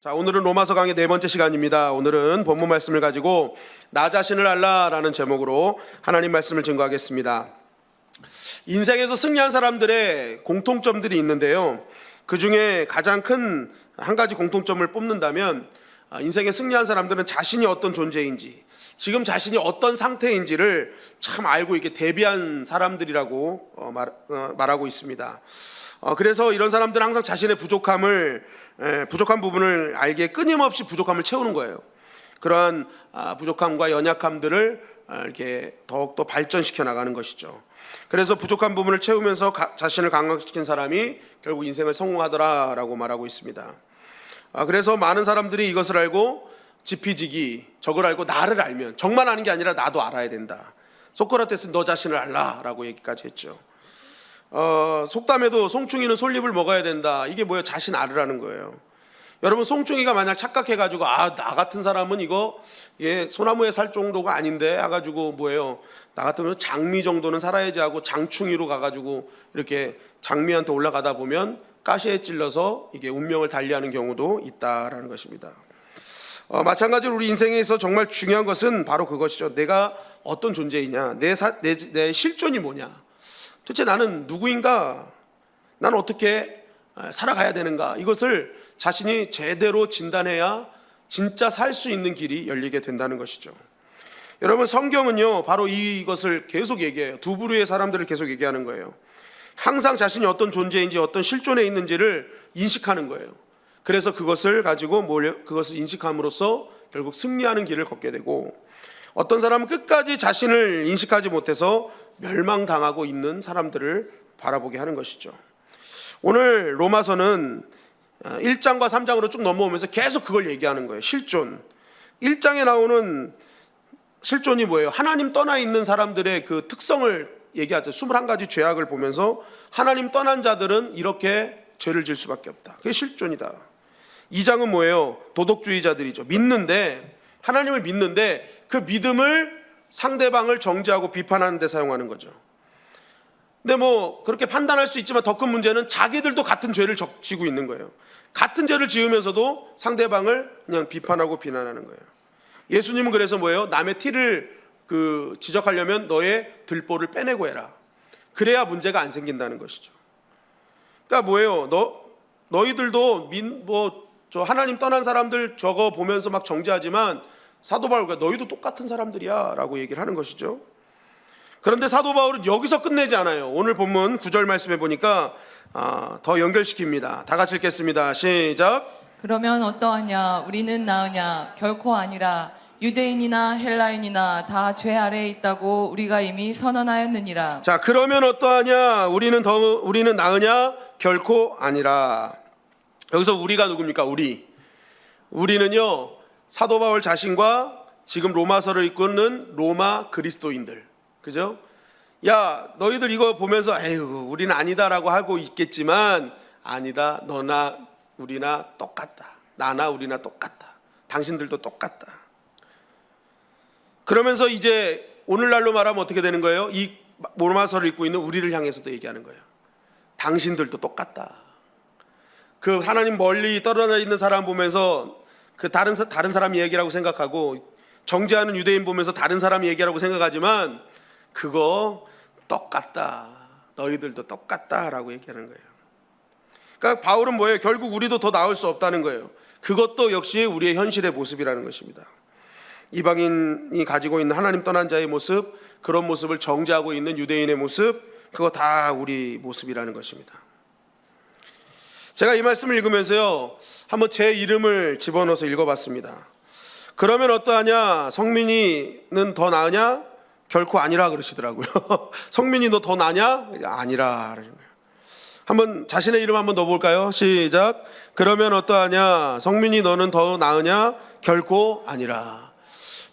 자, 오늘은 로마서 강의 네 번째 시간입니다. 오늘은 본문 말씀을 가지고 나 자신을 알라라는 제목으로 하나님 말씀을 증거하겠습니다. 인생에서 승리한 사람들의 공통점들이 있는데요, 그 중에 가장 큰 한 가지 공통점을 뽑는다면 인생에 승리한 사람들은 자신이 어떤 존재인지, 지금 자신이 어떤 상태인지를 참 알고 있게 대비한 사람들이라고 말하고 있습니다. 그래서 이런 사람들은 항상 자신의 부족한 부분을 알기에 끊임없이 부족함을 채우는 거예요. 그러한 부족함과 연약함들을 이렇게 더욱더 발전시켜 나가는 것이죠. 그래서 부족한 부분을 채우면서 자신을 강화시킨 사람이 결국 인생을 성공하더라라고 말하고 있습니다. 그래서 많은 사람들이 이것을 알고 지피지기, 적을 알고 나를 알면, 적만 아는 게 아니라 나도 알아야 된다. 소크라테스는 너 자신을 알라라고 얘기까지 했죠. 속담에도 송충이는 솔잎을 먹어야 된다. 이게 뭐예요? 자신 알으라는 거예요. 여러분, 송충이가 만약 착각해가지고 나 같은 사람은 이거 소나무에 살 정도가 아닌데 해가지고 뭐예요? 나 같으면 장미 정도는 살아야지 하고 장충이로 가가지고 이렇게 장미한테 올라가다 보면 가시에 찔러서 이게 운명을 달리하는 경우도 있다라는 것입니다. 마찬가지로 우리 인생에서 정말 중요한 것은 바로 그것이죠. 내가 어떤 존재이냐, 내 실존이 뭐냐, 도대체 나는 누구인가, 나는 어떻게 살아가야 되는가, 이것을 자신이 제대로 진단해야 진짜 살 수 있는 길이 열리게 된다는 것이죠. 여러분, 성경은요 바로 이것을 계속 얘기해요. 두 부류의 사람들을 계속 얘기하는 거예요. 항상 자신이 어떤 존재인지, 어떤 실존에 있는지를 인식하는 거예요. 그래서 그것을 가지고 그것을 인식함으로써 결국 승리하는 길을 걷게 되고, 어떤 사람은 끝까지 자신을 인식하지 못해서 멸망당하고 있는 사람들을 바라보게 하는 것이죠. 오늘 로마서는 1장과 3장으로 쭉 넘어오면서 계속 그걸 얘기하는 거예요. 실존. 1장에 나오는 실존이 뭐예요? 하나님 떠나 있는 사람들의 그 특성을 얘기하죠. 21가지 죄악을 보면서 하나님 떠난 자들은 이렇게 죄를 질 수밖에 없다. 그게 실존이다. 2장은 뭐예요? 도덕주의자들이죠. 하나님을 믿는데 그 믿음을 상대방을 정죄하고 비판하는 데 사용하는 거죠. 근데 그렇게 판단할 수 있지만 더 큰 문제는 자기들도 같은 죄를 지고 있는 거예요. 같은 죄를 지으면서도 상대방을 그냥 비판하고 비난하는 거예요. 예수님은 그래서 뭐예요? 남의 티를 지적하려면 너의 들보를 빼내고 해라. 그래야 문제가 안 생긴다는 것이죠. 그러니까 뭐예요? 너희들도 저 하나님 떠난 사람들 저거 보면서 막 정죄하지만 사도 바울과 너희도 똑같은 사람들이야 라고 얘기를 하는 것이죠. 그런데 사도 바울은 여기서 끝내지 않아요. 오늘 본문 9절 말씀해 보니까 더 연결시킵니다. 다 같이 읽겠습니다. 시작. 그러면 어떠하냐? 우리는 나으냐? 결코 아니라. 유대인이나 헬라인이나 다 죄 아래에 있다고 우리가 이미 선언하였느니라. 자, 그러면 어떠하냐? 우리는 나으냐? 결코 아니라. 여기서 우리가 누굽니까? 우리는요 사도 바울 자신과 지금 로마서를 이끄는 로마 그리스도인들, 그죠? 야, 너희들 이거 보면서 에휴 우리는 아니다라고 하고 있겠지만, 아니다, 너나 우리나 똑같다. 나나 우리나 똑같다. 당신들도 똑같다. 그러면서 이제 오늘날로 말하면 어떻게 되는 거예요? 이 로마서를 읽고 있는 우리를 향해서도 얘기하는 거예요. 당신들도 똑같다. 그 하나님 멀리 떨어져 있는 사람 보면서 그 다른 사람 얘기라고 생각하고, 정죄하는 유대인 보면서 다른 사람 얘기라고 생각하지만 그거 똑같다. 너희들도 똑같다라고 얘기하는 거예요. 그러니까 바울은 뭐예요? 결국 우리도 더 나을 수 없다는 거예요. 그것도 역시 우리의 현실의 모습이라는 것입니다. 이방인이 가지고 있는 하나님 떠난 자의 모습, 그런 모습을 정죄하고 있는 유대인의 모습, 그거 다 우리 모습이라는 것입니다. 제가 이 말씀을 읽으면서요 한번 제 이름을 집어넣어서 읽어봤습니다. 그러면 어떠하냐? 성민이는 더 나으냐? 결코 아니라 그러시더라고요. 성민이 너 더 나냐? 아니라. 한번 자신의 이름 한번 넣어볼까요? 시작. 그러면 어떠하냐? 성민이 너는 더 나으냐? 결코 아니라.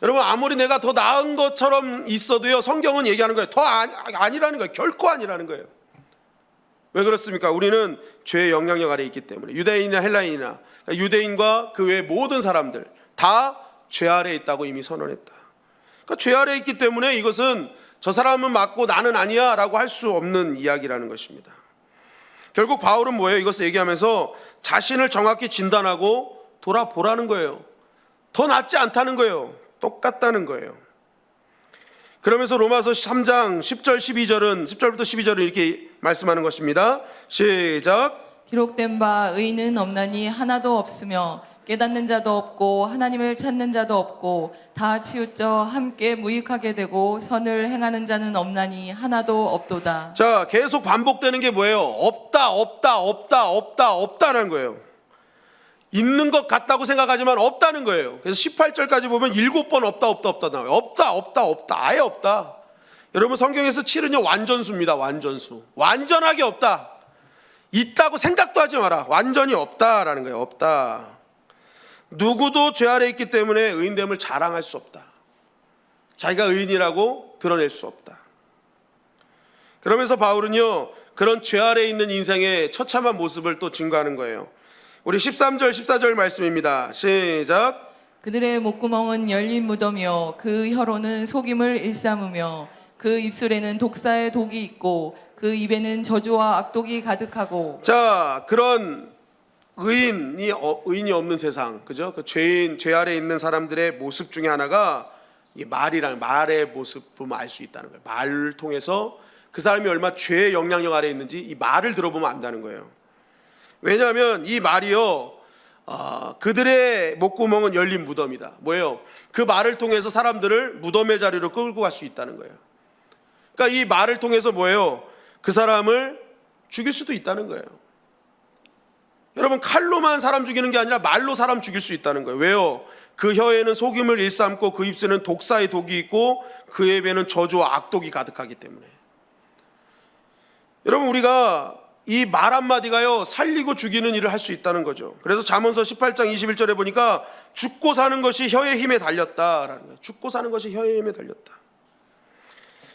여러분, 아무리 내가 더 나은 것처럼 있어도요 성경은 얘기하는 거예요. 더 아니라는 거예요. 결코 아니라는 거예요. 왜 그렇습니까? 우리는 죄의 영향력 아래에 있기 때문에. 유대인이나 헬라인이나, 그러니까 유대인과 그 외의 모든 사람들 다 죄 아래에 있다고 이미 선언했다. 그러니까 죄 아래에 있기 때문에 이것은 저 사람은 맞고 나는 아니야 라고 할 수 없는 이야기라는 것입니다. 결국 바울은 뭐예요? 이것을 얘기하면서 자신을 정확히 진단하고 돌아보라는 거예요. 더 낫지 않다는 거예요. 똑같다는 거예요. 그러면서 로마서 3장 10절 12절은 10절부터 12절은 이렇게 말씀하는 것입니다. 시작. 기록된 바 의인은 없나니 하나도 없으며 깨닫는 자도 없고 하나님을 찾는 자도 없고 다 치우쳐 함께 무익하게 되고 선을 행하는 자는 없나니 하나도 없도다. 자, 계속 반복되는 게 뭐예요? 없다, 없다, 없다, 없다, 없다는 거예요. 있는 것 같다고 생각하지만 없다는 거예요. 그래서 18절까지 보면 7번 없다, 없다, 없다 나와요. 없다, 없다, 없다, 아예 없다. 여러분 성경에서 7은요 완전수입니다. 완전수. 완전하게 없다. 있다고 생각도 하지 마라. 완전히 없다라는 거예요. 없다. 누구도 죄 아래 있기 때문에 의인됨을 자랑할 수 없다. 자기가 의인이라고 드러낼 수 없다. 그러면서 바울은요 그런 죄 아래 있는 인생의 처참한 모습을 또 증거하는 거예요. 우리 13절 14절 말씀입니다. 시작. 그들의 목구멍은 열린 무덤이요 그 혀로는 속임을 일삼으며 그 입술에는 독사의 독이 있고 그 입에는 저주와 악독이 가득하고. 자, 그런 의인이 없는 세상, 그죠? 그 죄 아래 있는 사람들의 모습 중에 하나가 이 말이라는 말의 모습 보면 알 수 있다는 거예요. 말을 통해서 그 사람이 얼마나 죄의 영향력 아래 있는지 이 말을 들어보면 안다는 거예요. 왜냐하면 이 말이요, 그들의 목구멍은 열린 무덤이다. 뭐예요? 그 말을 통해서 사람들을 무덤의 자리로 끌고 갈 수 있다는 거예요. 그러니까 이 말을 통해서 뭐예요? 그 사람을 죽일 수도 있다는 거예요. 여러분 칼로만 사람 죽이는 게 아니라 말로 사람 죽일 수 있다는 거예요. 왜요? 그 혀에는 속임을 일삼고 그 입술에는 독사의 독이 있고 그 입에는 저주와 악독이 가득하기 때문에. 여러분 우리가 이 말 한마디가요 살리고 죽이는 일을 할 수 있다는 거죠. 그래서 잠언서 18장 21절에 보니까 죽고 사는 것이 혀의 힘에 달렸다라는 거예요. 죽고 사는 것이 혀의 힘에 달렸다.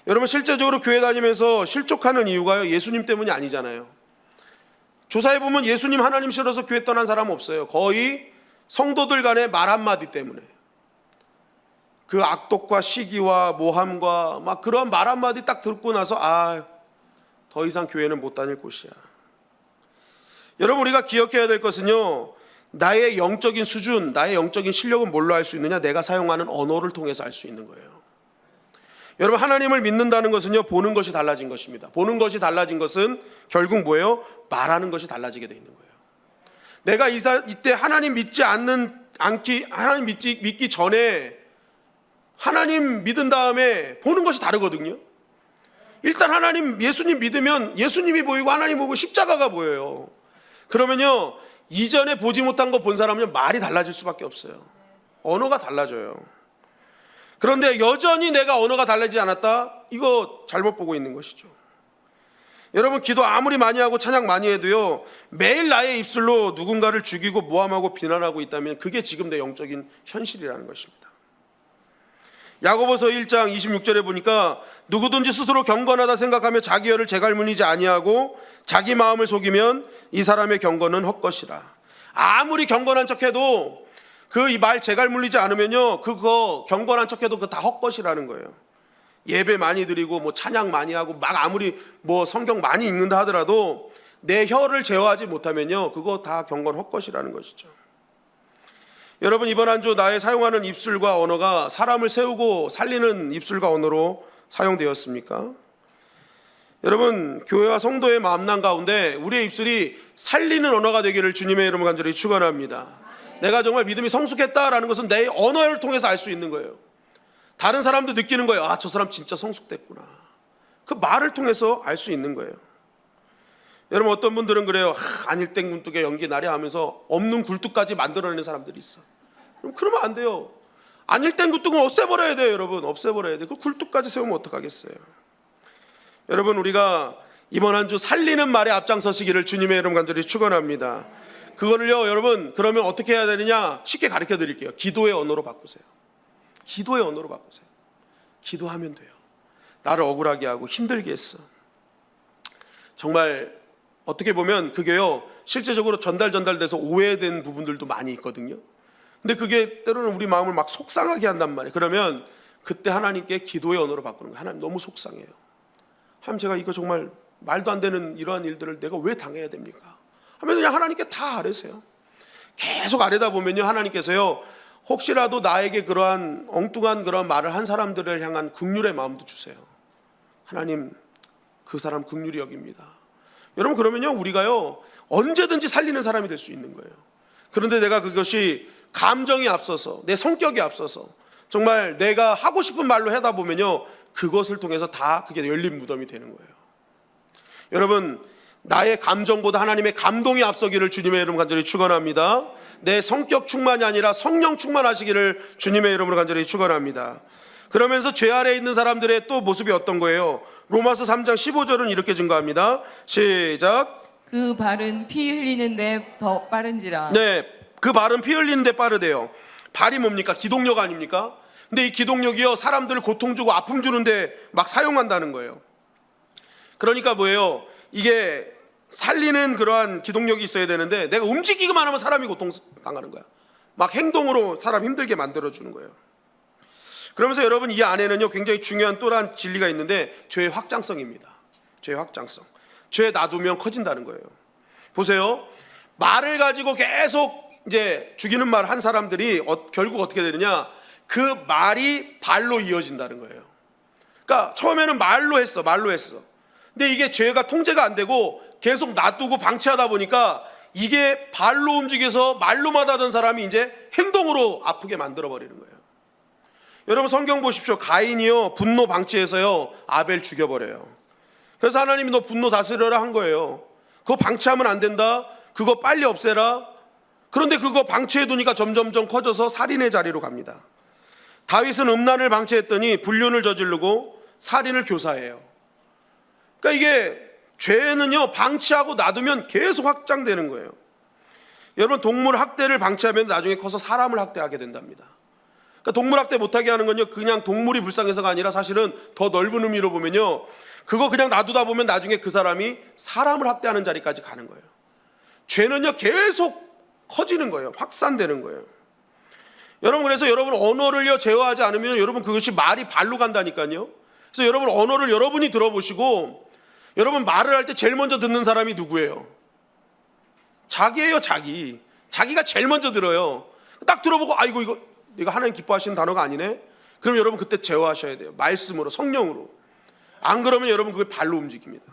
여러분 실제적으로 교회 다니면서 실족하는 이유가요 예수님 때문이 아니잖아요. 조사해보면 예수님 하나님 싫어서 교회 떠난 사람 없어요. 거의 성도들 간의 말 한마디 때문에 그 악독과 시기와 모함과 막 그런 말 한마디 딱 듣고 나서 더 이상 교회는 못 다닐 곳이야. 여러분 우리가 기억해야 될 것은요 나의 영적인 수준, 나의 영적인 실력은 뭘로 알 수 있느냐? 내가 사용하는 언어를 통해서 알 수 있는 거예요. 여러분 하나님을 믿는다는 것은요 보는 것이 달라진 것입니다. 보는 것이 달라진 것은 결국 뭐예요? 말하는 것이 달라지게 돼 있는 거예요. 내가 이때 하나님 믿지 하나님 믿기 전에 하나님 믿은 다음에 보는 것이 다르거든요. 일단 하나님 예수님 믿으면 예수님이 보이고 하나님 보고 십자가가 보여요. 그러면요 이전에 보지 못한 거 본 사람은 말이 달라질 수밖에 없어요. 언어가 달라져요. 그런데 여전히 내가 언어가 달라지지 않았다? 이거 잘못 보고 있는 것이죠. 여러분 기도 아무리 많이 하고 찬양 많이 해도요 매일 나의 입술로 누군가를 죽이고 모함하고 비난하고 있다면 그게 지금 내 영적인 현실이라는 것입니다. 야고보서 1장 26절에 보니까 누구든지 스스로 경건하다 생각하며 자기 혀를 재갈문이지 아니하고 자기 마음을 속이면 이 사람의 경건은 헛것이라. 아무리 경건한 척해도 그 이 말 재갈물리지 않으면요 그거 경건한 척해도 그거 다 헛것이라는 거예요. 예배 많이 드리고 뭐 찬양 많이 하고 막 아무리 뭐 성경 많이 읽는다 하더라도 내 혀를 제어하지 못하면요 그거 다 경건 헛것이라는 것이죠. 여러분 이번 한 주 나의 사용하는 입술과 언어가 사람을 세우고 살리는 입술과 언어로 사용되었습니까? 여러분 교회와 성도의 만남 가운데 우리의 입술이 살리는 언어가 되기를 주님의 이름으로 간절히 축원합니다. 내가 정말 믿음이 성숙했다라는 것은 내 언어를 통해서 알 수 있는 거예요. 다른 사람도 느끼는 거예요. 저 사람 진짜 성숙됐구나. 그 말을 통해서 알 수 있는 거예요. 여러분 어떤 분들은 그래요. 안일땡 굴뚝에 연기 나려 하면서 없는 굴뚝까지 만들어내는 사람들이 있어. 그러면 안 돼요. 안일땡 굴뚝은 없애버려야 돼요. 여러분 없애버려야 돼요. 그 굴뚝까지 세우면 어떡하겠어요. 여러분 우리가 이번 한 주 살리는 말에 앞장서시기를 주님의 이름 간절히 축원합니다. 그거를요 여러분 그러면 어떻게 해야 되느냐 쉽게 가르쳐 드릴게요. 기도의 언어로 바꾸세요. 기도의 언어로 바꾸세요. 기도하면 돼요. 나를 억울하게 하고 힘들게 했어. 정말 어떻게 보면 그게요 실제적으로 전달돼서 오해된 부분들도 많이 있거든요. 근데 그게 때로는 우리 마음을 막 속상하게 한단 말이에요. 그러면 그때 하나님께 기도의 언어로 바꾸는 거예요. 하나님 너무 속상해요. 하나님 제가 이거 정말 말도 안 되는 이러한 일들을 내가 왜 당해야 됩니까? 하면 그냥 하나님께 다 아뢰세요. 계속 아뢰다 보면요, 하나님께서요, 혹시라도 나에게 그러한 엉뚱한 그런 말을 한 사람들을 향한 긍휼의 마음도 주세요. 하나님, 그 사람 긍휼히 여깁니다. 여러분, 그러면요, 우리가요 언제든지 살리는 사람이 될 수 있는 거예요. 그런데 내가 그것이 감정이 앞서서, 내 성격이 앞서서 정말 내가 하고 싶은 말로 하다 보면요, 그것을 통해서 다 그게 열린 무덤이 되는 거예요. 여러분, 나의 감정보다 하나님의 감동이 앞서기를 주님의 이름 간절히 축원합니다. 내 성격 충만이 아니라 성령 충만하시기를 주님의 이름으로 간절히 축원합니다. 그러면서 죄 아래에 있는 사람들의 또 모습이 어떤 거예요? 로마서 3장 15절은 이렇게 증거합니다. 시작. 그 발은 피 흘리는데 더 빠른지라. 네, 그 발은 피 흘리는데 빠르대요. 발이 뭡니까? 기동력 아닙니까? 근데 이 기동력이요, 사람들을 고통 주고 아픔 주는데 막 사용한다는 거예요. 그러니까 뭐예요? 이게 살리는 그러한 기동력이 있어야 되는데 내가 움직이기만 하면 사람이 고통당하는 거야. 막 행동으로 사람 힘들게 만들어주는 거예요. 그러면서 여러분, 이 안에는요 굉장히 중요한 또 한 진리가 있는데 죄의 확장성입니다. 죄의 확장성. 죄 놔두면 커진다는 거예요. 보세요. 말을 가지고 계속 이제 죽이는 말 한 사람들이 결국 어떻게 되느냐? 그 말이 발로 이어진다는 거예요. 그러니까 처음에는 말로 했어. 근데 이게 죄가 통제가 안 되고 계속 놔두고 방치하다 보니까 이게 발로 움직여서 말로만 하던 사람이 이제 행동으로 아프게 만들어 버리는 거예요. 여러분, 성경 보십시오. 가인이요 분노 방치해서요 아벨 죽여버려요. 그래서 하나님이 너 분노 다스려라 한 거예요. 그거 방치하면 안 된다. 그거 빨리 없애라. 그런데 그거 방치해 두니까 점점점 커져서 살인의 자리로 갑니다. 다윗은 음란을 방치했더니 불륜을 저지르고 살인을 교사해요. 그러니까 이게 죄는요 방치하고 놔두면 계속 확장되는 거예요. 여러분, 동물 학대를 방치하면 나중에 커서 사람을 학대하게 된답니다. 그러니까 동물 학대 못하게 하는 건요 그냥 동물이 불쌍해서가 아니라 사실은 더 넓은 의미로 보면요, 그거 그냥 놔두다 보면 나중에 그 사람이 사람을 학대하는 자리까지 가는 거예요. 죄는요 계속 커지는 거예요. 확산되는 거예요. 여러분, 그래서 여러분 언어를요 제어하지 않으면 여러분 그것이 말이 발로 간다니까요. 그래서 여러분 언어를 여러분이 들어보시고, 여러분 말을 할 때 제일 먼저 듣는 사람이 누구예요? 자기예요. 자기가 제일 먼저 들어요. 딱 들어보고 아이고 이거 내가 하나님 기뻐하시는 단어가 아니네. 그럼 여러분 그때 제어하셔야 돼요. 말씀으로, 성령으로. 안 그러면 여러분 그게 발로 움직입니다.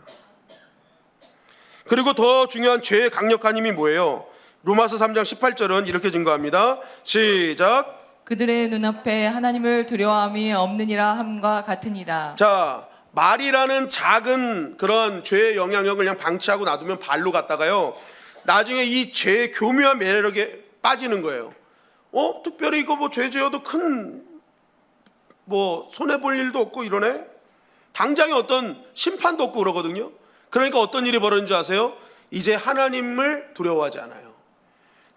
그리고 더 중요한 죄의 강력한 힘이 뭐예요? 로마서 3장 18절은 이렇게 증거합니다. 시작. 그들의 눈앞에 하나님을 두려워함이 없느니라 함과 같으니라. 자, 말이라는 작은 그런 죄의 영향력을 그냥 방치하고 놔두면 발로 갔다가요 나중에 이 죄의 교묘한 매력에 빠지는 거예요. 특별히 이거 뭐 죄 지어도 큰 뭐 손해 볼 일도 없고 이러네. 당장에 어떤 심판도 없고 그러거든요. 그러니까 어떤 일이 벌어진 줄 아세요? 이제 하나님을 두려워하지 않아요.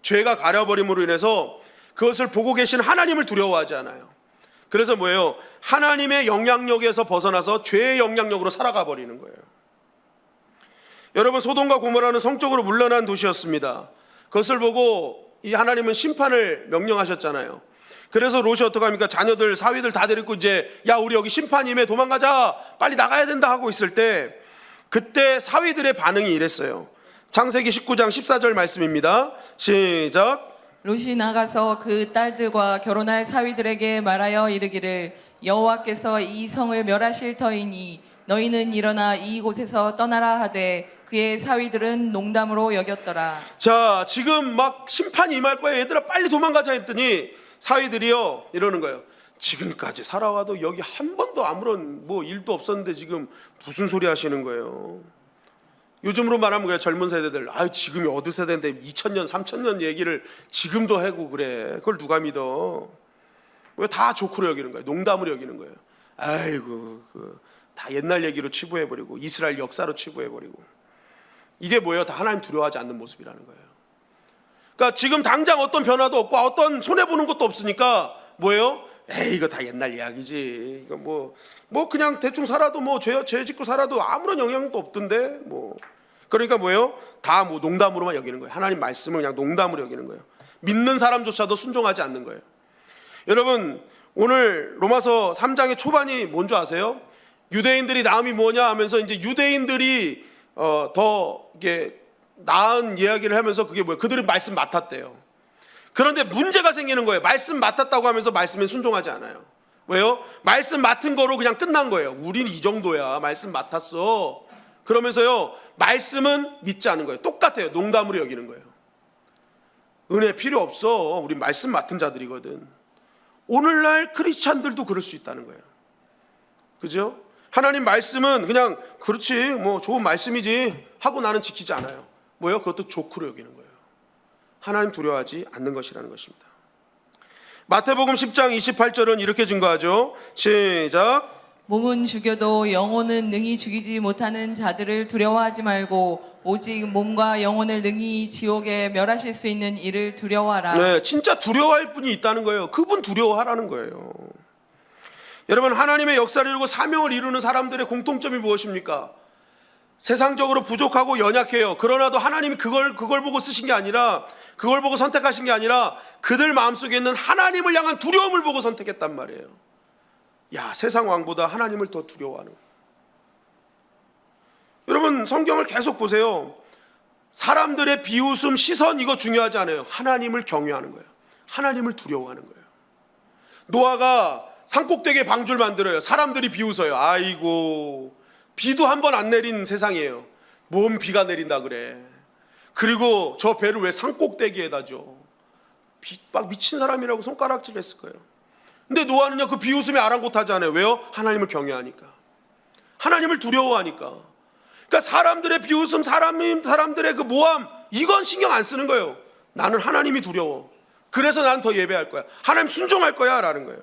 죄가 가려버림으로 인해서 그것을 보고 계신 하나님을 두려워하지 않아요. 그래서 뭐예요? 하나님의 영향력에서 벗어나서 죄의 영향력으로 살아가 버리는 거예요. 여러분, 소돔과 고모라는 성적으로 물러난 도시였습니다. 그것을 보고 이 하나님은 심판을 명령하셨잖아요. 그래서 롯이 어떻게 합니까? 자녀들, 사위들 다 데리고 이제 야 우리 여기 심판임에 도망가자, 빨리 나가야 된다 하고 있을 때 그때 사위들의 반응이 이랬어요. 창세기 19장 14절 말씀입니다. 시작. 롯이 나가서 그 딸들과 결혼할 사위들에게 말하여 이르기를 여호와께서 이 성을 멸하실 터이니 너희는 일어나 이곳에서 떠나라 하되 그의 사위들은 농담으로 여겼더라. 자, 지금 막 심판이 임할 거야. 얘들아 빨리 도망가자 했더니 사위들이요 이러는 거예요. 지금까지 살아와도 여기 한 번도 아무런 뭐 일도 없었는데 지금 무슨 소리 하시는 거예요? 요즘으로 말하면 그래, 젊은 세대들 지금이 어느 세대인데 2000년 3000년 얘기를 지금도 하고 그래. 그걸 누가 믿어? 왜 다 조크로 여기는 거예요? 농담으로 여기는 거예요. 아이고 다 옛날 얘기로 치부해버리고 이스라엘 역사로 치부해버리고. 이게 뭐예요? 다 하나님 두려워하지 않는 모습이라는 거예요. 그러니까 지금 당장 어떤 변화도 없고 어떤 손해보는 것도 없으니까 뭐예요? 이거 다 옛날 이야기지. 이거 뭐 그냥 대충 살아도 뭐 죄 짓고 살아도 아무런 영향도 없던데 뭐. 그러니까 뭐예요? 다 뭐 농담으로만 여기는 거예요. 하나님 말씀을 그냥 농담으로 여기는 거예요. 믿는 사람조차도 순종하지 않는 거예요. 여러분, 오늘 로마서 3장의 초반이 뭔지 아세요? 유대인들이 나음이 뭐냐 하면서 이제 유대인들이 더 이게 나은 이야기를 하면서 그게 뭐예요? 그들이 말씀 맡았대요. 그런데 문제가 생기는 거예요. 말씀 맡았다고 하면서 말씀에 순종하지 않아요. 왜요? 말씀 맡은 거로 그냥 끝난 거예요. 우리는 이 정도야. 말씀 맡았어. 그러면서요, 말씀은 믿지 않은 거예요. 똑같아요. 농담으로 여기는 거예요. 은혜 필요 없어. 우리 말씀 맡은 자들이거든. 오늘날 크리스찬들도 그럴 수 있다는 거예요. 그죠? 하나님 말씀은 그냥 그렇지 뭐 좋은 말씀이지 하고 나는 지키지 않아요. 뭐요? 그것도 조크로 여기는 거예요. 하나님 두려워하지 않는 것이라는 것입니다. 마태복음 10장 28절은 이렇게 증거하죠. 시작. 몸은 죽여도 영혼은 능히 죽이지 못하는 자들을 두려워하지 말고 오직 몸과 영혼을 능히 지옥에 멸하실 수 있는 이를 두려워하라. 네, 진짜 두려워할 분이 있다는 거예요. 그분 두려워하라는 거예요. 여러분, 하나님의 역사를 이루고 사명을 이루는 사람들의 공통점이 무엇입니까? 세상적으로 부족하고 연약해요. 그러나도 하나님이 그걸 보고 쓰신 게 아니라, 그걸 보고 선택하신 게 아니라 그들 마음속에 있는 하나님을 향한 두려움을 보고 선택했단 말이에요. 야, 세상 왕보다 하나님을 더 두려워하는. 여러분, 성경을 계속 보세요. 사람들의 비웃음, 시선 이거 중요하지 않아요. 하나님을 경외하는 거예요. 하나님을 두려워하는 거예요. 노아가 산꼭대기에 방주를 만들어요. 사람들이 비웃어요. 아이고, 비도 한 번 안 내린 세상이에요. 뭔 비가 내린다 그래. 그리고 저 배를 왜 산꼭대기에다 줘? 막 미친 사람이라고 손가락질 했을 거예요. 근데 노아는요, 그 비웃음에 아랑곳하지 않아요. 왜요? 하나님을 경외하니까. 하나님을 두려워하니까. 그러니까 사람들의 비웃음, 사람들의 그 모함, 이건 신경 안 쓰는 거예요. 나는 하나님이 두려워. 그래서 나는 더 예배할 거야. 하나님 순종할 거야 라는 거예요.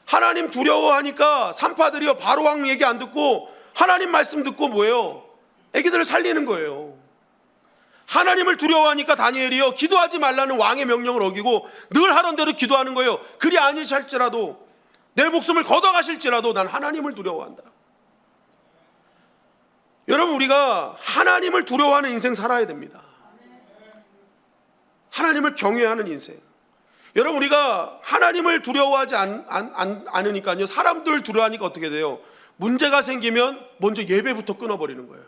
하나님 두려워하니까 산파들이요, 바로왕 얘기 안 듣고 하나님 말씀 듣고 뭐예요? 애기들을 살리는 거예요. 하나님을 두려워하니까 다니엘이요, 기도하지 말라는 왕의 명령을 어기고 늘 하던 대로 기도하는 거예요. 그리 아니실지라도, 내 목숨을 걷어가실지라도 난 하나님을 두려워한다. 여러분, 우리가 하나님을 두려워하는 인생 살아야 됩니다. 하나님을 경외하는 인생. 여러분, 우리가 하나님을 두려워하지 않으니까요, 사람들 두려워하니까 어떻게 돼요? 문제가 생기면 먼저 예배부터 끊어버리는 거예요.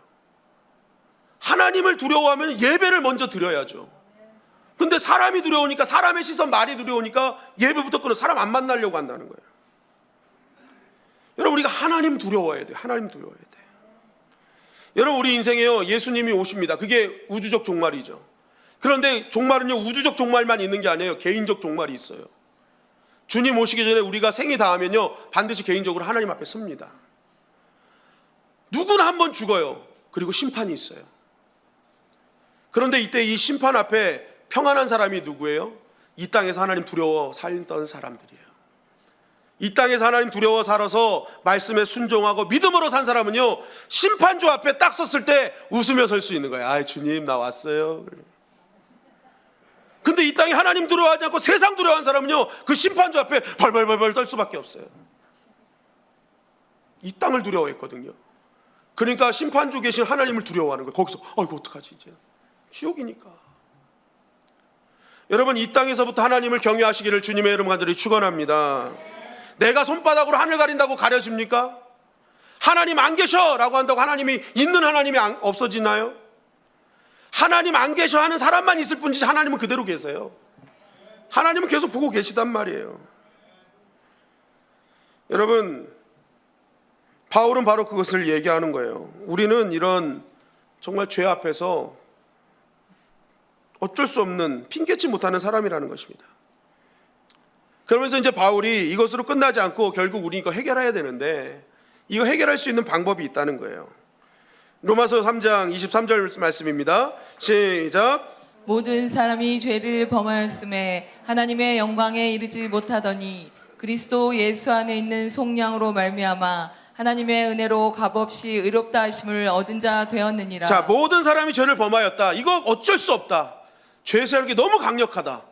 하나님을 두려워하면 예배를 먼저 드려야죠. 근데 사람이 두려우니까, 사람의 시선, 말이 두려우니까 예배부터 끊어. 사람 안 만나려고 한다는 거예요. 여러분, 우리가 하나님 두려워해야 돼요. 하나님 두려워해야 돼요. 여러분, 우리 인생에요, 예수님이 오십니다. 그게 우주적 종말이죠. 그런데 종말은요, 우주적 종말만 있는 게 아니에요. 개인적 종말이 있어요. 주님 오시기 전에 우리가 생이 닿으면요, 반드시 개인적으로 하나님 앞에 섭니다. 누구나 한 번 죽어요. 그리고 심판이 있어요. 그런데 이때 이 심판 앞에 평안한 사람이 누구예요? 이 땅에서 하나님 두려워 살던 사람들이에요. 이 땅에서 하나님 두려워 살아서 말씀에 순종하고 믿음으로 산 사람은요, 심판주 앞에 딱 섰을 때 웃으며 설 수 있는 거예요. 아, 주님 나 왔어요. 근데 이 땅에 하나님 두려워하지 않고 세상 두려워하는 사람은요, 그 심판주 앞에 벌벌벌벌 떨 수밖에 없어요. 이 땅을 두려워했거든요. 그러니까 심판주 계신 하나님을 두려워하는 거예요. 거기서 아이고 어떡하지, 이제 지옥이니까. 여러분, 이 땅에서부터 하나님을 경외하시기를 주님의 이름 간절히 축원합니다. 내가 손바닥으로 하늘 가린다고 가려집니까? 하나님 안 계셔 라고 한다고 하나님이, 있는 하나님이 없어지나요? 하나님 안 계셔 하는 사람만 있을 뿐이지 하나님은 그대로 계세요. 하나님은 계속 보고 계시단 말이에요. 여러분, 바울은 바로 그것을 얘기하는 거예요. 우리는 이런 정말 죄 앞에서 어쩔 수 없는, 핑계치 못하는 사람이라는 것입니다. 그러면서 이제 바울이 이것으로 끝나지 않고 결국 우리 이거 해결해야 되는데, 이거 해결할 수 있는 방법이 있다는 거예요. 로마서 3장 23절 말씀입니다. 시작. 모든 사람이 죄를 범하였음에 하나님의 영광에 이르지 못하더니 그리스도 예수 안에 있는 속량으로 말미암아 하나님의 은혜로 값없이 의롭다 하심을 얻은 자 되었느니라. 자, 모든 사람이 죄를 범하였다. 이거 어쩔 수 없다. 죄의 세력이 너무 강력하다.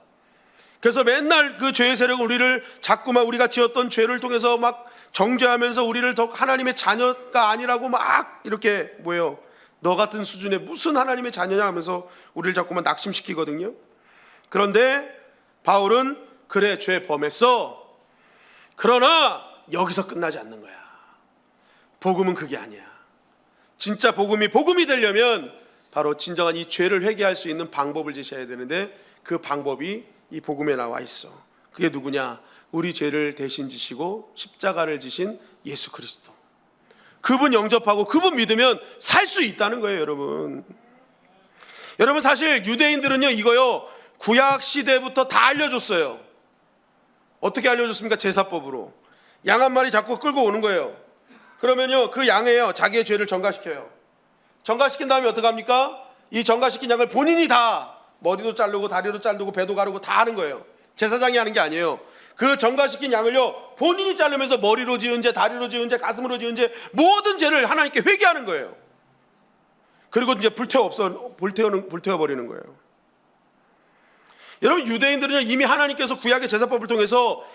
그래서 맨날 그 죄의 세력은 우리를 자꾸만 우리가 지었던 죄를 통해서 막 정죄하면서 우리를 더 하나님의 자녀가 아니라고 막 이렇게 뭐예요, 너 같은 수준의 무슨 하나님의 자녀냐 하면서 우리를 자꾸만 낙심시키거든요. 그런데 바울은 그래, 죄 범했어. 그러나 여기서 끝나지 않는 거야. 복음은 그게 아니야. 진짜 복음이 되려면 바로 진정한 이 죄를 회개할 수 있는 방법을 제시해야 되는데, 그 방법이 이 복음에 나와 있어. 그게 누구냐? 우리 죄를 대신 지시고 십자가를 지신 예수 그리스도. 그분 영접하고 그분 믿으면 살 수 있다는 거예요, 여러분. 여러분, 사실 유대인들은요, 이거요, 구약 시대부터 다 알려줬어요. 어떻게 알려줬습니까? 제사법으로. 양 한 마리 잡고 끌고 오는 거예요. 그러면요, 그 양에요, 자기의 죄를 전가시켜요. 전가시킨 다음에 어떡합니까? 이 전가시킨 양을 본인이 다 머리도 자르고 다리도 자르고 배도 가르고 다 하는 거예요. 제사장이 하는 게 아니에요. 그 전가시킨 양을요, 본인이 자르면서 머리로 지은 죄, 다리로 지은 죄, 가슴으로 지은 죄, 모든 죄를 하나님께 회개하는 거예요. 그리고 이제 불태워버리는 거예요. 여러분, 유대인들은 이미 하나님께서 구약의 제사법을 통해서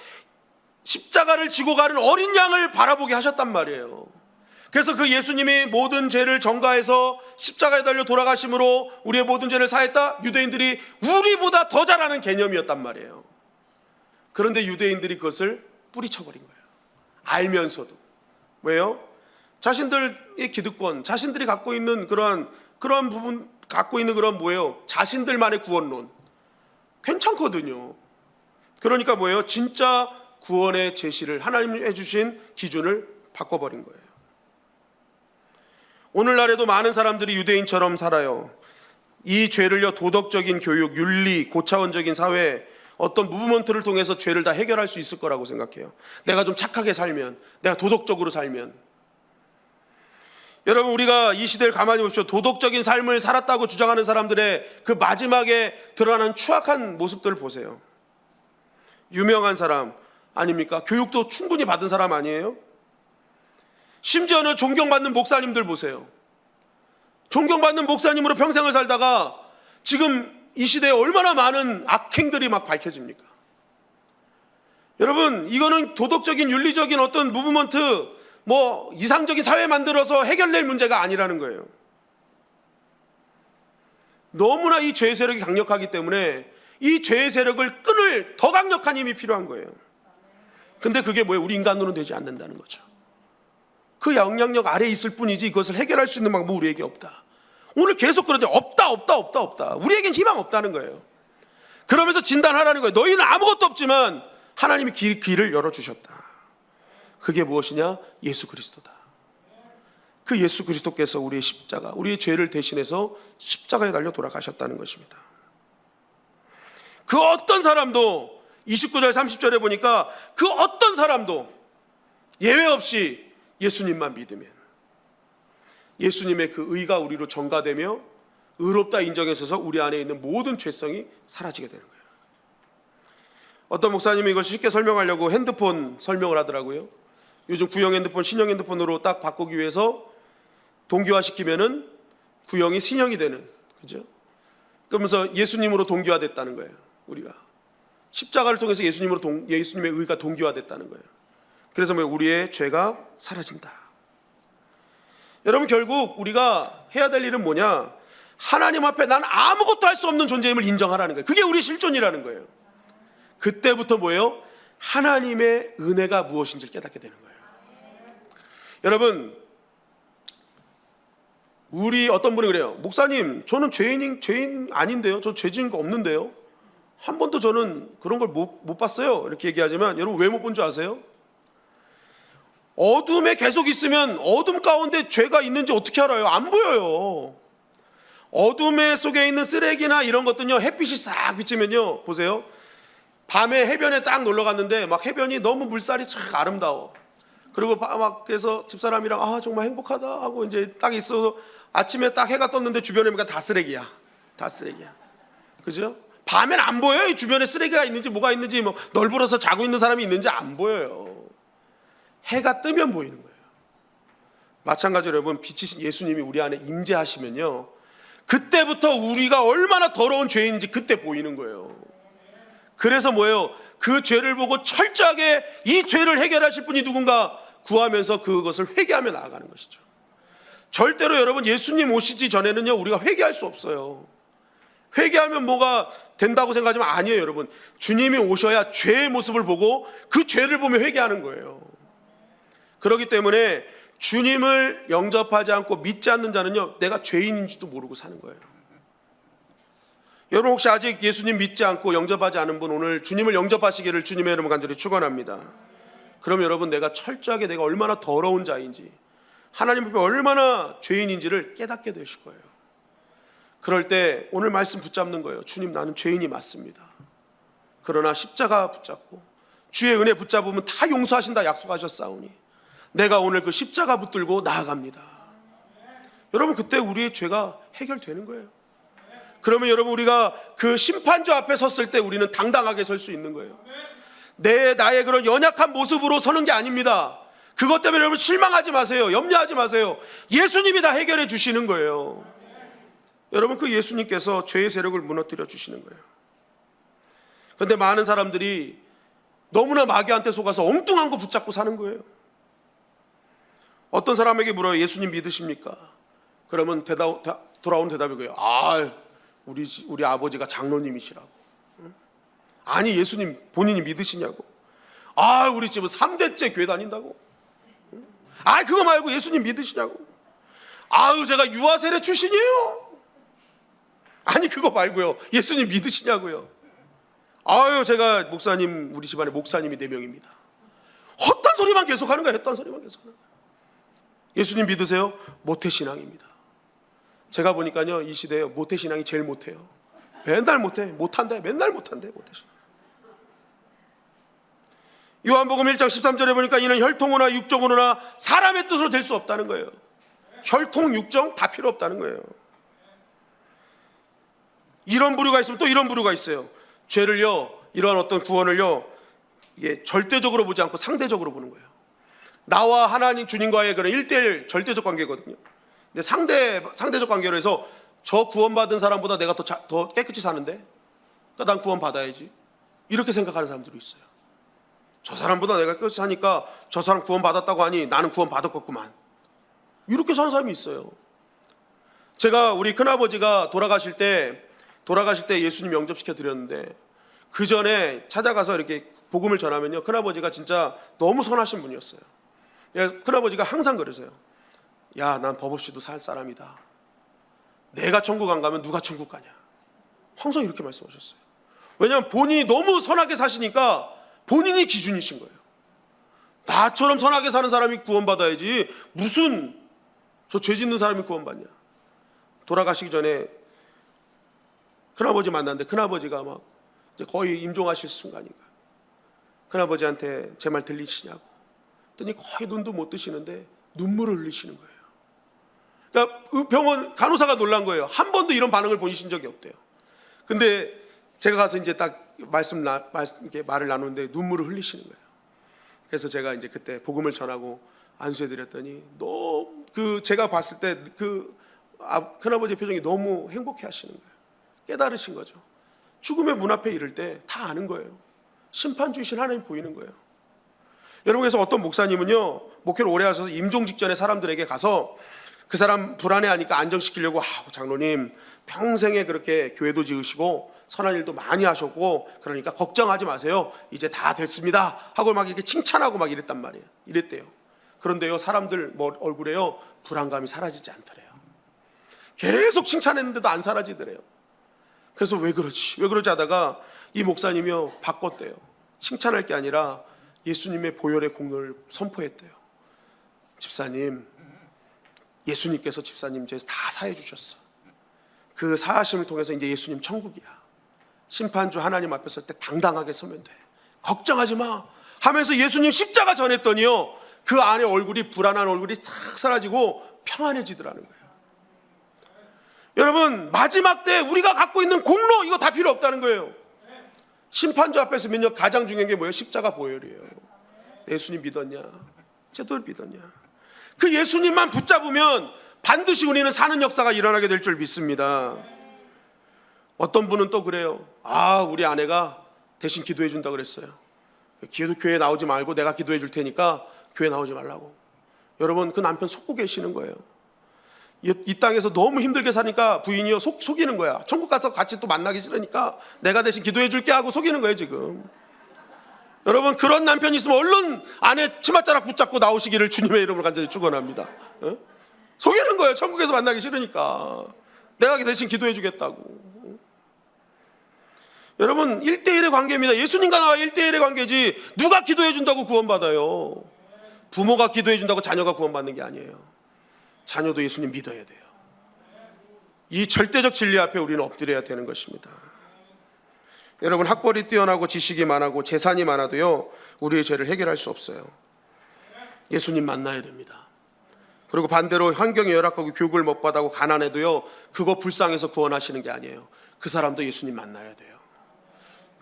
십자가를 지고 가는 어린 양을 바라보게 하셨단 말이에요. 그래서 그 예수님이 모든 죄를 전가해서 십자가에 달려 돌아가심으로 우리의 모든 죄를 사했다. 유대인들이 우리보다 더 잘하는 개념이었단 말이에요. 그런데 유대인들이 그것을 뿌리쳐버린 거예요. 알면서도. 왜요? 자신들의 기득권, 자신들이 갖고 있는 그런 부분, 갖고 있는 그런 뭐예요? 자신들만의 구원론. 괜찮거든요. 그러니까 뭐예요? 진짜 구원의 제시를 하나님이 해주신 기준을 바꿔버린 거예요. 오늘날에도 많은 사람들이 유대인처럼 살아요. 이 죄를요, 도덕적인 교육, 윤리, 고차원적인 사회, 어떤 무브먼트를 통해서 죄를 다 해결할 수 있을 거라고 생각해요. 내가 좀 착하게 살면, 내가 도덕적으로 살면. 여러분, 우리가 이 시대를 가만히 보십시오. 도덕적인 삶을 살았다고 주장하는 사람들의 그 마지막에 드러나는 추악한 모습들을 보세요. 유명한 사람 아닙니까? 교육도 충분히 받은 사람 아니에요? 심지어는 존경받는 목사님들 보세요. 존경받는 목사님으로 평생을 살다가 지금 이 시대에 얼마나 많은 악행들이 막 밝혀집니까? 여러분, 이거는 도덕적인 윤리적인 어떤 무브먼트, 뭐 이상적인 사회 만들어서 해결될 문제가 아니라는 거예요. 너무나 이 죄의 세력이 강력하기 때문에 이 죄의 세력을 끊을 더 강력한 힘이 필요한 거예요. 근데 그게 뭐예요? 우리 인간으로는 되지 않는다는 거죠. 그 영향력 아래에 있을 뿐이지 이것을 해결할 수 있는 방법은 우리에게 없다. 오늘 계속 그러는데 없다. 우리에겐 희망 없다는 거예요. 그러면서 진단하라는 거예요. 너희는 아무것도 없지만 하나님이 길을 열어주셨다. 그게 무엇이냐? 예수 그리스도다. 그 예수 그리스도께서 우리의 십자가, 우리의 죄를 대신해서 십자가에 달려 돌아가셨다는 것입니다. 그 어떤 사람도 29절 30절에 보니까 그 어떤 사람도 예외 없이 예수님만 믿으면 예수님의 그 의가 우리로 전가되며 의롭다 인정해서 우리 안에 있는 모든 죄성이 사라지게 되는 거예요. 어떤 목사님이 이걸 쉽게 설명하려고 핸드폰 설명을 하더라고요. 요즘 구형 핸드폰, 신형 핸드폰으로 딱 바꾸기 위해서 동기화시키면은 구형이 신형이 되는, 그죠? 그러면서 예수님으로 동기화됐다는 거예요. 우리가 십자가를 통해서 예수님의 의가 동기화됐다는 거예요. 그래서 우리의 죄가 사라진다. 여러분, 결국 우리가 해야 될 일은 뭐냐? 하나님 앞에 난 아무것도 할 수 없는 존재임을 인정하라는 거예요. 그게 우리 실존이라는 거예요. 그때부터 뭐예요? 하나님의 은혜가 무엇인지를 깨닫게 되는 거예요. 여러분, 우리 어떤 분이 그래요. 목사님, 저는 죄인 아닌데요. 저 죄 지은 거 없는데요. 한 번도 저는 그런 걸 못 봤어요. 이렇게 얘기하지만 여러분, 왜 못 본 줄 아세요? 어둠에 계속 있으면 어둠 가운데 죄가 있는지 어떻게 알아요? 안 보여요. 어둠에 속에 있는 쓰레기나 이런 것들은요, 햇빛이 싹 비치면요, 보세요. 밤에 해변에 딱 놀러 갔는데 막 해변이 너무 물살이 참 아름다워. 그리고 막 그래서 집사람이랑 정말 행복하다 하고 이제 딱 있어서 아침에 딱 해가 떴는데 주변에 보니까 다 쓰레기야. 그죠? 밤엔 안 보여요. 이 주변에 쓰레기가 있는지 뭐가 있는지, 뭐 널브러서 자고 있는 사람이 있는지 안 보여요. 해가 뜨면 보이는 거예요. 마찬가지로 여러분, 빛이신 예수님이 우리 안에 임재하시면요, 그때부터 우리가 얼마나 더러운 죄인지 그때 보이는 거예요. 그래서 뭐예요? 그 죄를 보고 철저하게 이 죄를 해결하실 분이 누군가 구하면서 그것을 회개하며 나아가는 것이죠. 절대로 여러분, 예수님 오시기 전에는요, 우리가 회개할 수 없어요. 회개하면 뭐가 된다고 생각하지만 아니에요. 여러분, 주님이 오셔야 죄의 모습을 보고 그 죄를 보며 회개하는 거예요. 그렇기 때문에 주님을 영접하지 않고 믿지 않는 자는요, 내가 죄인인지도 모르고 사는 거예요. 여러분 혹시 아직 예수님 믿지 않고 영접하지 않은 분, 오늘 주님을 영접하시기를 주님의 이름으로 간절히 축원합니다. 그럼 여러분, 내가 철저하게 내가 얼마나 더러운 자인지, 하나님 앞에 얼마나 죄인인지를 깨닫게 되실 거예요. 그럴 때 오늘 말씀 붙잡는 거예요. 주님, 나는 죄인이 맞습니다. 그러나 십자가 붙잡고 주의 은혜 붙잡으면 다 용서하신다 약속하셨사오니 내가 오늘 그 십자가 붙들고 나아갑니다. 여러분, 그때 우리의 죄가 해결되는 거예요. 그러면 여러분, 우리가 그 심판주 앞에 섰을 때 우리는 당당하게 설 수 있는 거예요. 나의 그런 연약한 모습으로 서는 게 아닙니다. 그것 때문에 여러분 실망하지 마세요. 염려하지 마세요. 예수님이 다 해결해 주시는 거예요. 여러분, 그 예수님께서 죄의 세력을 무너뜨려 주시는 거예요. 그런데 많은 사람들이 너무나 마귀한테 속아서 엉뚱한 거 붙잡고 사는 거예요. 어떤 사람에게 물어요. 예수님 믿으십니까? 그러면 돌아오는 대답이 그래요. 우리 아버지가 장로님이시라고. 아니, 예수님 본인이 믿으시냐고. 우리 집은 3대째 교회 다닌다고. 그거 말고 예수님 믿으시냐고. 제가 유아세례 출신이에요. 아니, 그거 말고요, 예수님 믿으시냐고요. 제가 목사님, 우리 집안에 목사님이 4명입니다. 헛단 소리만 계속하는 거예요. 헛단 소리만 계속하는 거예요. 예수님 믿으세요? 모태신앙입니다. 제가 보니까요, 이 시대에 모태신앙이 제일 못해요. 맨날 못해, 못한대, 맨날 못한대, 모태신앙. 요한복음 1장 13절에 보니까 이는 혈통으로나 육정으로나 사람의 뜻으로 될 수 없다는 거예요. 혈통, 육정 다 필요 없다는 거예요. 이런 부류가 있으면 또 이런 부류가 있어요. 죄를요, 이런 어떤 구원을요, 이게 절대적으로 보지 않고 상대적으로 보는 거예요. 나와 하나님 주님과의 그런 1대1 절대적 관계거든요. 근데 상대적 관계로 해서 저 구원받은 사람보다 내가 더 깨끗이 사는데, 그러니까 난 구원 받아야지, 이렇게 생각하는 사람들이 있어요. 저 사람보다 내가 깨끗이 사니까 저 사람 구원 받았다고 하니 나는 구원 받았겠구만, 이렇게 사는 사람이 있어요. 제가 우리 큰아버지가 돌아가실 때 예수님 영접시켜 드렸는데, 그 전에 찾아가서 이렇게 복음을 전하면요, 큰아버지가 진짜 너무 선하신 분이었어요. 큰아버지가 항상 그러세요. 야, 난 법 없이도 살 사람이다. 내가 천국 안 가면 누가 천국 가냐. 항상 이렇게 말씀하셨어요. 왜냐하면 본인이 너무 선하게 사시니까 본인이 기준이신 거예요. 나처럼 선하게 사는 사람이 구원받아야지, 무슨 저 죄 짓는 사람이 구원받냐. 돌아가시기 전에 큰아버지 만났는데, 큰아버지가 막 이제 거의 임종하실 순간인가. 큰아버지한테 제 말 들리시냐고 했더니 거의 눈도 못 뜨시는데 눈물을 흘리시는 거예요. 그러니까 병원 간호사가 놀란 거예요. 한 번도 이런 반응을 보이신 적이 없대요. 근데 제가 가서 이제 딱 이렇게 말을 나누는데 눈물을 흘리시는 거예요. 그래서 제가 이제 그때 복음을 전하고 안수해 드렸더니 너무 제가 봤을 때 큰아버지의 표정이 너무 행복해 하시는 거예요. 깨달으신 거죠. 죽음의 문 앞에 이를 때 다 아는 거예요. 심판 주신 하나님 보이는 거예요. 여러분, 그래서 어떤 목사님은요, 목회를 오래 하셔서 임종 직전에 사람들에게 가서 그 사람 불안해하니까 안정시키려고, 장로님 평생에 그렇게 교회도 지으시고 선한 일도 많이 하셨고 그러니까 걱정하지 마세요, 이제 다 됐습니다 하고 막 이렇게 칭찬하고 막 이랬단 말이에요. 이랬대요. 그런데요, 사람들 얼굴에요, 불안감이 사라지지 않더래요. 계속 칭찬했는데도 안 사라지더래요. 그래서 왜 그러지 하다가 이 목사님이요, 바꿨대요. 칭찬할 게 아니라 예수님의 보혈의 공로를 선포했대요. 집사님, 예수님께서 집사님 죄 다 사해 주셨어. 그 사하심을 통해서 이제 예수님 천국이야. 심판주 하나님 앞에 설 때 당당하게 서면 돼. 걱정하지 마 하면서 예수님 십자가 전했더니요, 그 안에 얼굴이, 불안한 얼굴이 싹 사라지고 평안해지더라는 거예요. 여러분, 마지막 때 우리가 갖고 있는 공로, 이거 다 필요 없다는 거예요. 심판주 앞에 서면요, 가장 중요한 게 뭐예요? 십자가 보혈이에요. 예수님 믿었냐? 제대로 믿었냐? 그 예수님만 붙잡으면 반드시 우리는 사는 역사가 일어나게 될 줄 믿습니다. 어떤 분은 또 그래요. 우리 아내가 대신 기도해 준다 그랬어요. 교회 나오지 말고 내가 기도해 줄 테니까 교회 나오지 말라고. 여러분, 그 남편 속고 계시는 거예요. 이 땅에서 너무 힘들게 사니까 부인이요, 속이는 거야. 천국 가서 같이 또 만나기 싫으니까 내가 대신 기도해 줄게 하고 속이는 거예요 지금. 여러분, 그런 남편이 있으면 얼른 아내 치맛자락 붙잡고 나오시기를 주님의 이름으로 간절히 축원합니다. 속이는 거예요. 천국에서 만나기 싫으니까 내가 대신 기도해 주겠다고. 여러분 1대1의 관계입니다. 예수님과 나와 1대1의 관계지 누가 기도해 준다고 구원받아요. 부모가 기도해 준다고 자녀가 구원받는 게 아니에요. 자녀도 예수님 믿어야 돼요. 이 절대적 진리 앞에 우리는 엎드려야 되는 것입니다. 여러분 학벌이 뛰어나고 지식이 많고 재산이 많아도요 우리의 죄를 해결할 수 없어요. 예수님 만나야 됩니다. 그리고 반대로 환경이 열악하고 교육을 못 받고 가난해도요 그거 불쌍해서 구원하시는 게 아니에요. 그 사람도 예수님 만나야 돼요.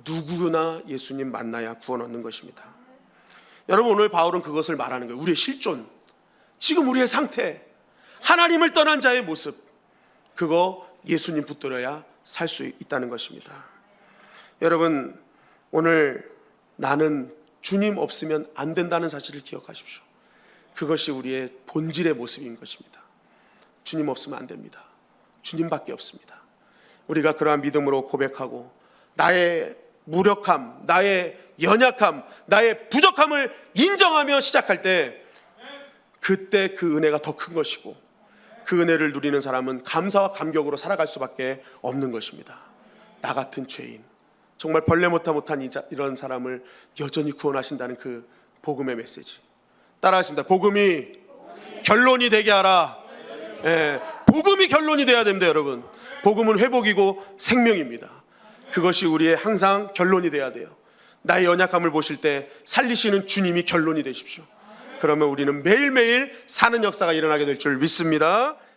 누구나 예수님 만나야 구원 얻는 것입니다. 여러분 오늘 바울은 그것을 말하는 거예요. 우리의 실존, 지금 우리의 상태, 하나님을 떠난 자의 모습, 그거 예수님 붙들어야 살 수 있다는 것입니다. 여러분 오늘 나는 주님 없으면 안 된다는 사실을 기억하십시오. 그것이 우리의 본질의 모습인 것입니다. 주님 없으면 안 됩니다. 주님밖에 없습니다. 우리가 그러한 믿음으로 고백하고 나의 무력함, 나의 연약함, 나의 부족함을 인정하며 시작할 때 그때 그 은혜가 더 큰 것이고 그 은혜를 누리는 사람은 감사와 감격으로 살아갈 수밖에 없는 것입니다. 나 같은 죄인, 정말 벌레 못한 이런 사람을 여전히 구원하신다는 그 복음의 메시지 따라하십니다. 복음이 결론이 되게 하라. 복음이 결론이 돼야 됩니다. 여러분 복음은 회복이고 생명입니다. 그것이 우리의 항상 결론이 돼야 돼요. 나의 연약함을 보실 때 살리시는 주님이 결론이 되십시오. 그러면 우리는 매일매일 사는 역사가 일어나게 될 줄 믿습니다.